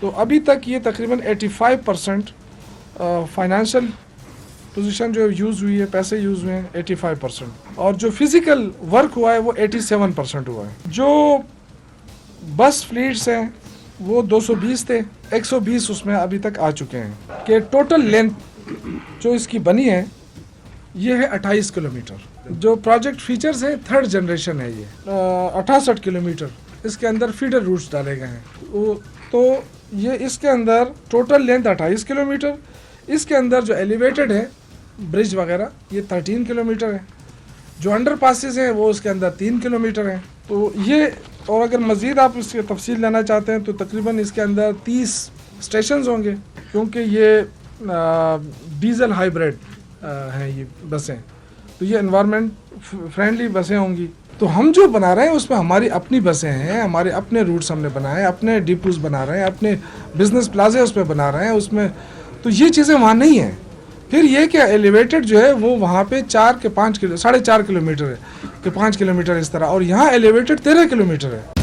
तो अभी तक ये तकरीबन 85% फाइनेंशियल पोजीशन जो यूज़ हुई है, पैसे यूज़ हुए हैं 85%, और जो फिज़िकल वर्क हुआ है वो 87% हुआ है। जो बस फ्लीट्स हैं वो 220 थे, 120 उसमें अभी तक आ चुके हैं कि टोटल लेंथ जो इसकी बनी है ये है 28 किलोमीटर। जो प्रोजेक्ट फीचर्स है 3rd जनरेशन है, ये 68 किलोमीटर इसके अंदर फीडर रूट्स डाले गए हैं। तो ये इसके अंदर टोटल लेंथ 28 किलोमीटर, इसके अंदर जो एलिवेटेड है ब्रिज वगैरह ये 13 किलोमीटर है, जो अंडर पासिस हैं वो उसके अंदर 3 किलोमीटर हैं। तो ये, और अगर मज़ीद आप इसकी तफसील लेना चाहते हैं तो तकरीबन इसके अंदर 30 स्टेशंस होंगे, क्योंकि ये डीज़ल हाइब्रिड हैं ये बसें, तो ये एनवायरनमेंट फ्रेंडली बसें होंगी। तो हम जो बना रहे हैं उसमें हमारी अपनी बसें हैं, हमारे अपने रूट्स हमने बनाए, अपने डिपोज बना रहे हैं, अपने बिजनेस प्लाजे उसमें बना रहे हैं उसमें। तो ये चीज़ें वहाँ नहीं हैं। फिर ये कि एलिवेटेड जो है वो वहाँ पे 4 के 5 किलो 4.5 किलोमीटर है कि 5 किलोमीटर इस तरह, और यहाँ एलिवेटेड 13 किलोमीटर है।